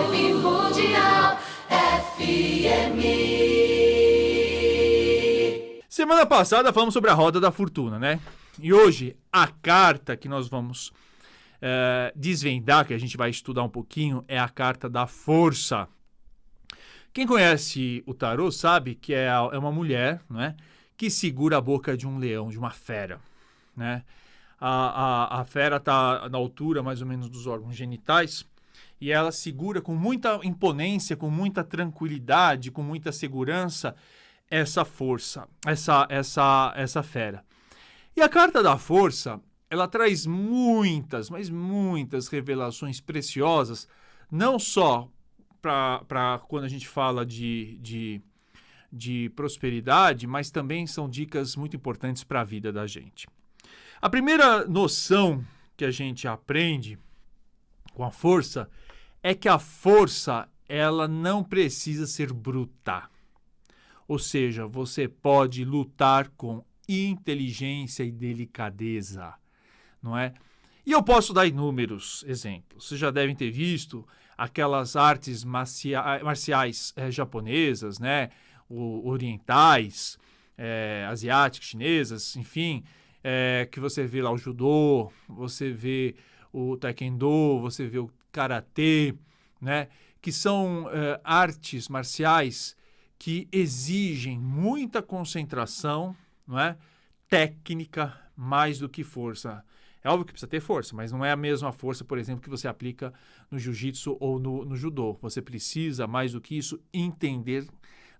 Vibe Mundial FM. Semana passada falamos sobre a roda da fortuna, né? E hoje a carta que nós vamos desvendar, que a gente vai estudar um pouquinho, é a carta da força. Quem conhece o tarô sabe que é uma mulher, né, que segura a boca de um leão, de uma fera, né? A fera está na altura mais ou menos dos órgãos genitais e ela segura com muita imponência, com muita tranquilidade, com muita segurança essa força, essa fera. E a carta da força, ela traz muitas, mas muitas revelações preciosas, não só para quando a gente fala de prosperidade, mas também são dicas muito importantes para a vida da gente. A primeira noção que a gente aprende com a força é que a força, ela não precisa ser bruta. Ou seja, você pode lutar com inteligência e delicadeza, não é? E eu posso dar inúmeros exemplos. Vocês já devem ter visto aquelas artes marciais japonesas, né? Orientais, asiáticas, chinesas, enfim, que você vê lá o judô, você vê o taekwondo, você vê o karatê, né? Que são artes marciais que exigem muita concentração, não é? Técnica mais do que força. É óbvio que precisa ter força, mas não é a mesma força, por exemplo, que você aplica no jiu-jitsu ou no judô. Você precisa, mais do que isso, entender,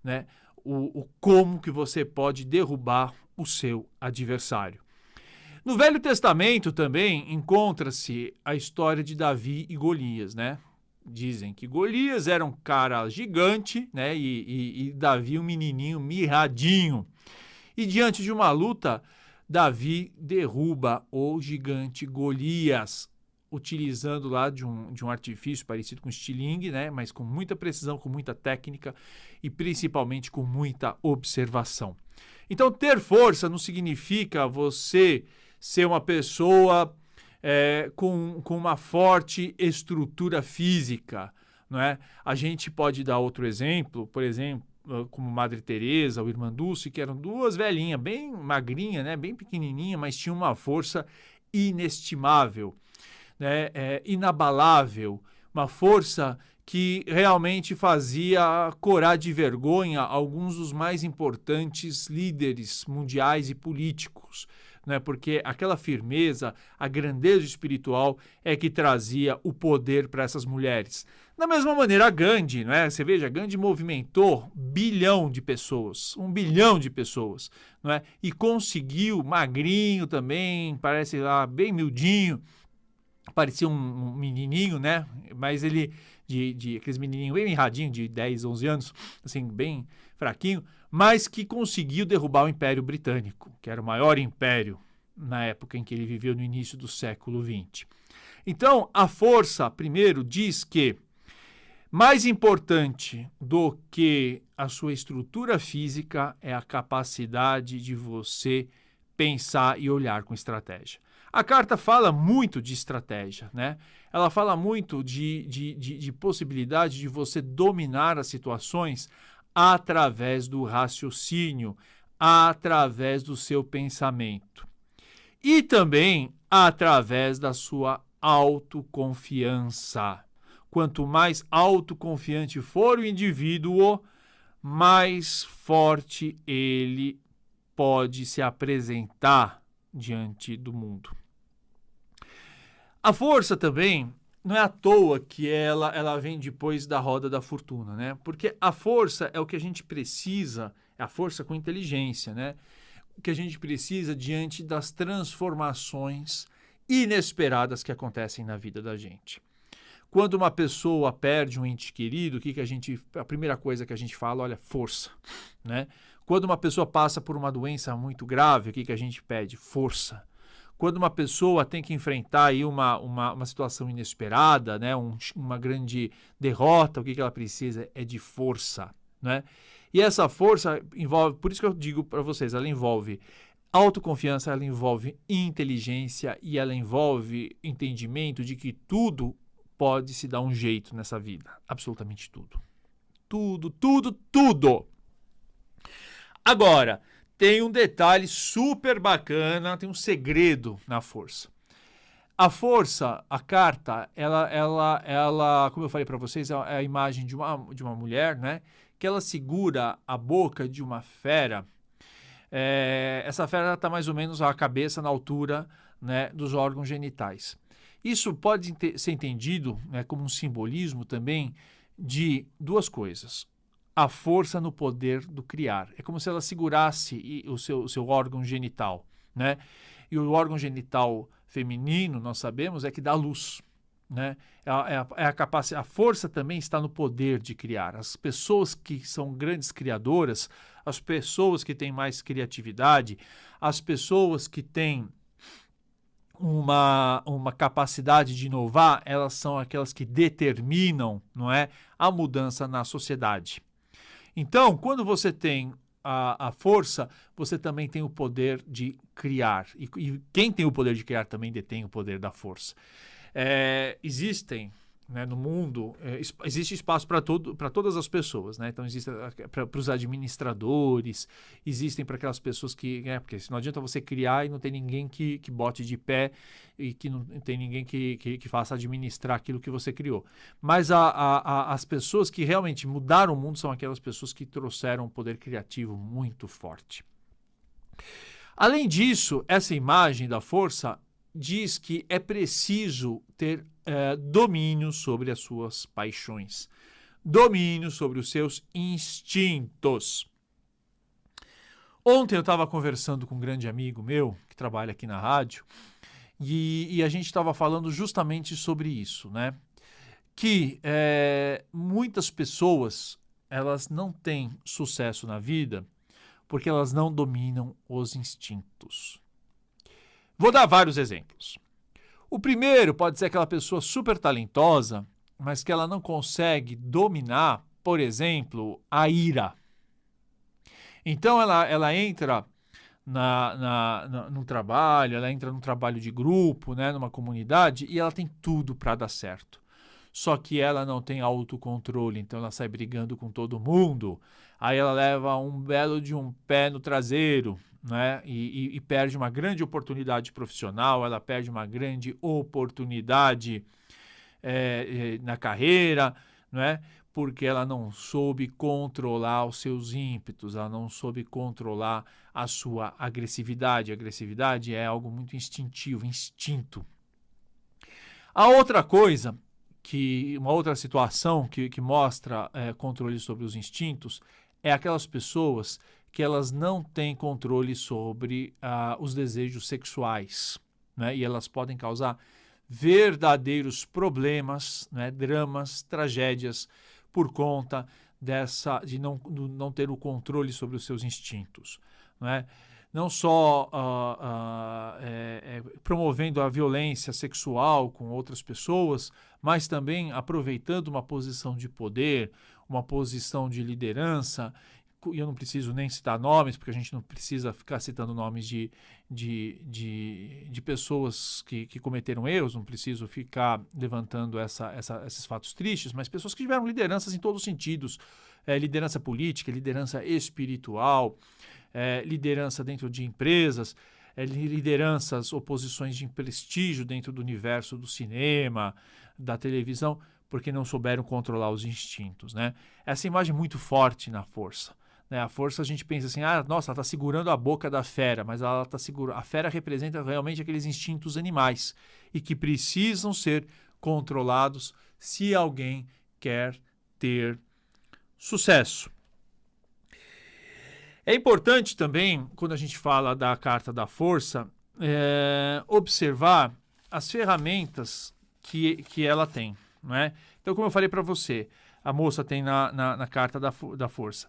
né, o como que você pode derrubar o seu adversário. No Velho Testamento também encontra-se a história de Davi e Golias, né? Dizem que Golias era um cara gigante, né? E Davi um menininho mirradinho. E diante de uma luta, Davi derruba o gigante Golias, utilizando lá de um artifício parecido com estilingue, né? Mas com muita precisão, com muita técnica e principalmente com muita observação. Então, ter força não significa você ser uma pessoa com uma forte estrutura física, não é? A gente pode dar outro exemplo, por exemplo, como Madre Teresa ou Irmã Dulce, que eram duas velhinhas, bem magrinhas, né? Bem pequenininha, mas tinham uma força inestimável, né? Inabalável, uma força que realmente fazia corar de vergonha alguns dos mais importantes líderes mundiais e políticos, né? Porque aquela firmeza, a grandeza espiritual é que trazia o poder para essas mulheres. Da mesma maneira, Gandhi, né? Você veja, Gandhi movimentou 1 bilhão de pessoas, 1 bilhão de pessoas, não é? E conseguiu, magrinho também, parece lá bem miudinho, parecia um menininho, né? Mas ele, aqueles menininhos bem mirradinhos, de 10, 11 anos, assim, bem fraquinho, mas que conseguiu derrubar o Império Britânico, que era o maior império na época em que ele viveu no início do século XX. Então, a força, primeiro, diz que mais importante do que a sua estrutura física é a capacidade de você pensar e olhar com estratégia. A carta fala muito de estratégia, né? Ela fala muito de possibilidade de você dominar as situações através do raciocínio, através do seu pensamento. E também através da sua autoconfiança. Quanto mais autoconfiante for o indivíduo, mais forte ele pode se apresentar diante do mundo. A força também, não é à toa que ela vem depois da roda da fortuna, né? Porque a força é o que a gente precisa, é a força com inteligência, né? O que a gente precisa diante das transformações inesperadas que acontecem na vida da gente. Quando uma pessoa perde um ente querido, a primeira coisa que a gente fala, olha, força, né? Quando uma pessoa passa por uma doença muito grave, o que a gente pede? Força. Quando uma pessoa tem que enfrentar aí uma situação inesperada, né? Uma grande derrota, o que ela precisa é de força, né? E essa força envolve, por isso que eu digo para vocês, ela envolve autoconfiança, ela envolve inteligência e ela envolve entendimento de que tudo pode se dar um jeito nessa vida. Absolutamente tudo. Tudo, tudo, tudo. Agora, tem um detalhe super bacana, tem um segredo na força. A força, a carta, ela, como eu falei para vocês, é a imagem de uma mulher, né? Que ela segura a boca de uma fera. Essa fera está mais ou menos a cabeça na altura, né, dos órgãos genitais. Isso pode ser entendido, né, como um simbolismo também de duas coisas. A força no poder do criar. É como se ela segurasse o seu órgão genital, né? E o órgão genital feminino, nós sabemos, é que dá luz, né? A força também está no poder de criar. As pessoas que são grandes criadoras, as pessoas que têm mais criatividade, as pessoas que têm uma capacidade de inovar, elas são aquelas que determinam, não é, a mudança na sociedade. Então, quando você tem a força, você também tem o poder de criar. E quem tem o poder de criar também detém o poder da força. Existem, né, no mundo, existe espaço para todas as pessoas, né? Então, existe para os administradores, existem para aquelas pessoas que... porque não adianta você criar e não tem ninguém que bote de pé e que não tem ninguém que faça administrar aquilo que você criou. Mas as pessoas que realmente mudaram o mundo são aquelas pessoas que trouxeram um poder criativo muito forte. Além disso, essa imagem da força diz que é preciso ter domínio sobre as suas paixões, domínio sobre os seus instintos. Ontem eu estava conversando com um grande amigo meu, que trabalha aqui na rádio, e a gente estava falando justamente sobre isso, né? Que muitas pessoas, elas não têm sucesso na vida porque elas não dominam os instintos. Vou dar vários exemplos. O primeiro pode ser aquela pessoa super talentosa, mas que ela não consegue dominar, por exemplo, a ira. Então ela entra no trabalho, ela entra num trabalho de grupo, né, numa comunidade, e ela tem tudo para dar certo. Só que ela não tem autocontrole, então ela sai brigando com todo mundo, aí ela leva um belo de um pé no traseiro, né? E perde uma grande oportunidade profissional, ela perde uma grande oportunidade na carreira, né? Porque ela não soube controlar os seus ímpetos, ela não soube controlar a sua agressividade. A agressividade é algo muito instintivo, instinto. A outra coisa, uma outra situação que mostra controle sobre os instintos, é aquelas pessoas que elas não têm controle sobre os desejos sexuais, né? E elas podem causar verdadeiros problemas, né? Dramas, tragédias, por conta de não ter o controle sobre os seus instintos, né? Não só promovendo a violência sexual com outras pessoas, mas também aproveitando uma posição de poder, uma posição de liderança. E eu não preciso nem citar nomes, porque a gente não precisa ficar citando nomes de pessoas que cometeram erros, não preciso ficar levantando esses fatos tristes, mas pessoas que tiveram lideranças em todos os sentidos, liderança política, liderança espiritual, liderança dentro de empresas, lideranças, oposições de prestígio dentro do universo do cinema, da televisão, porque não souberam controlar os instintos, né? Essa imagem é muito forte na força. A força, a gente pensa assim, nossa, ela está segurando a boca da fera, mas ela está segurando. A fera representa realmente aqueles instintos animais e que precisam ser controlados se alguém quer ter sucesso. É importante também, quando a gente fala da carta da força, observar as ferramentas que ela tem, não é? Então, como eu falei para você, a moça tem na carta da força.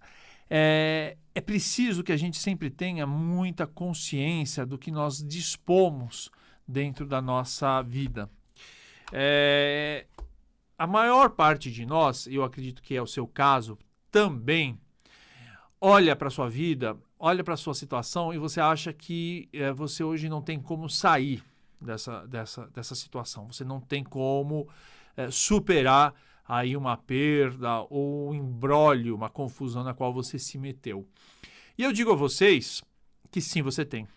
É preciso que a gente sempre tenha muita consciência do que nós dispomos dentro da nossa vida. A maior parte de nós, eu acredito que é o seu caso também, olha para a sua vida, olha para a sua situação e você acha que você hoje não tem como sair dessa situação. Você não tem como superar aí uma perda ou um imbróglio, uma confusão na qual você se meteu. E eu digo a vocês que sim, você tem.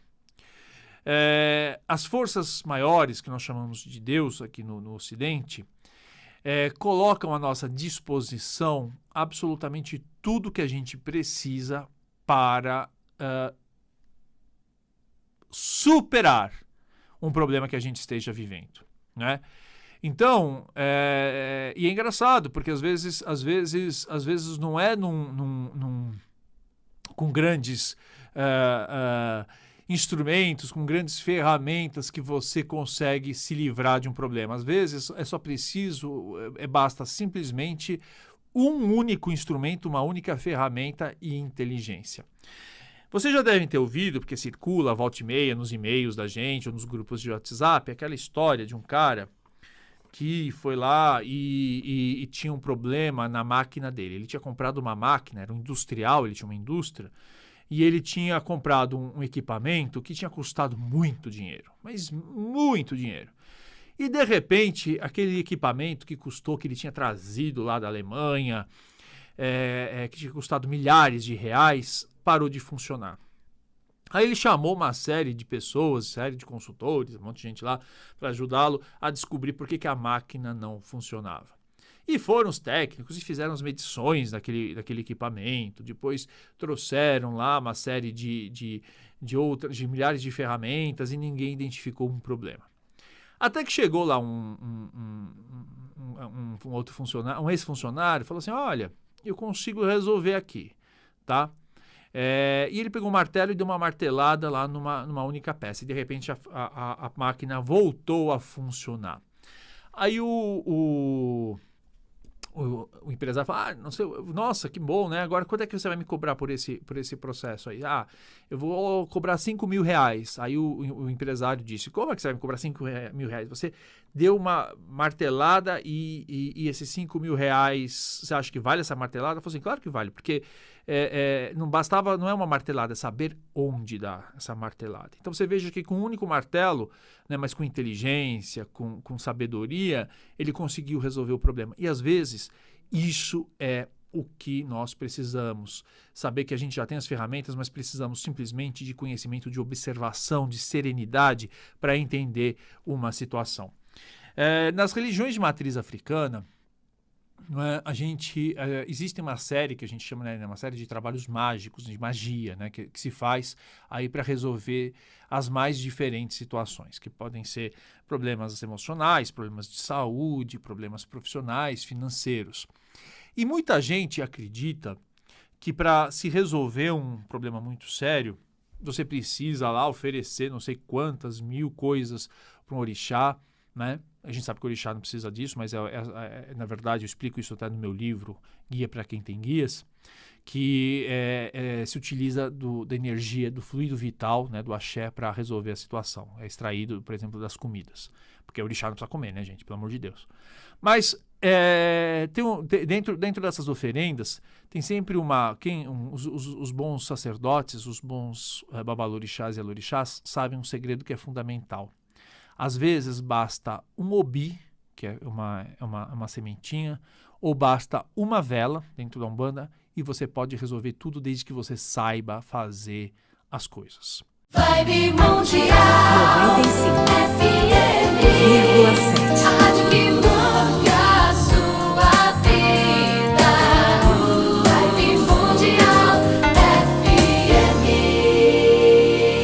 As forças maiores, que nós chamamos de Deus aqui no Ocidente, colocam à nossa disposição absolutamente tudo que a gente precisa para superar um problema que a gente esteja vivendo, né? Então, e é engraçado, porque às vezes não é com grandes instrumentos, com grandes ferramentas que você consegue se livrar de um problema. Às vezes é só preciso, basta simplesmente um único instrumento, uma única ferramenta e inteligência. Vocês já devem ter ouvido, porque circula volta e meia nos e-mails da gente ou nos grupos de WhatsApp, aquela história de um cara que foi lá e tinha um problema na máquina dele. Ele tinha comprado uma máquina, era um industrial, ele tinha uma indústria, e ele tinha comprado um equipamento que tinha custado muito dinheiro, mas muito dinheiro. E, de repente, aquele equipamento que ele tinha trazido lá da Alemanha, que tinha custado milhares de reais, parou de funcionar. Aí ele chamou uma série de pessoas, série de consultores, um monte de gente lá, para ajudá-lo a descobrir por que a máquina não funcionava. E foram os técnicos e fizeram as medições daquele equipamento. Depois trouxeram lá uma série de milhares de ferramentas e ninguém identificou um problema. Até que chegou lá um outro funcionário, um ex-funcionário, falou assim: olha, eu consigo resolver aqui, tá? E ele pegou um martelo e deu uma martelada lá numa única peça. E de repente a máquina voltou a funcionar. Aí o empresário fala: não sei, nossa, que bom, né? Agora quanto é que você vai me cobrar por esse processo aí? Eu vou cobrar 5 mil reais. Aí o empresário disse: como é que você vai me cobrar 5 mil reais? Você deu uma martelada e esses 5 mil reais, você acha que vale essa martelada? Eu falei assim: claro que vale, porque não é uma martelada, é saber onde dar essa martelada. Então você veja que com um único martelo, né, mas com inteligência, com sabedoria, ele conseguiu resolver o problema. E às vezes isso é o que nós precisamos. Saber que a gente já tem as ferramentas, mas precisamos simplesmente de conhecimento, de observação, de serenidade para entender uma situação. Nas religiões de matriz africana, existe uma série que a gente chama, né, uma série de trabalhos mágicos, de magia, né, que se faz aí para resolver as mais diferentes situações, que podem ser problemas emocionais, problemas de saúde, problemas profissionais, financeiros. E muita gente acredita que para se resolver um problema muito sério, você precisa lá oferecer não sei quantas mil coisas para um orixá, né? A gente sabe que o orixá não precisa disso, mas na verdade eu explico isso até no meu livro, Guia para Quem Tem Guias, que se utiliza da energia, do fluido vital, né, do axé, para resolver a situação. É extraído, por exemplo, das comidas. Porque o orixá não precisa comer, né, gente? Pelo amor de Deus. Mas dentro dessas oferendas, tem sempre os bons sacerdotes, os bons babalorixás e alorixás sabem um segredo que é fundamental. Às vezes basta um obi, que é uma sementinha, ou basta uma vela dentro da Umbanda e você pode resolver tudo desde que você saiba fazer as coisas. Vibe Mundial 95,7. FM, a rádio que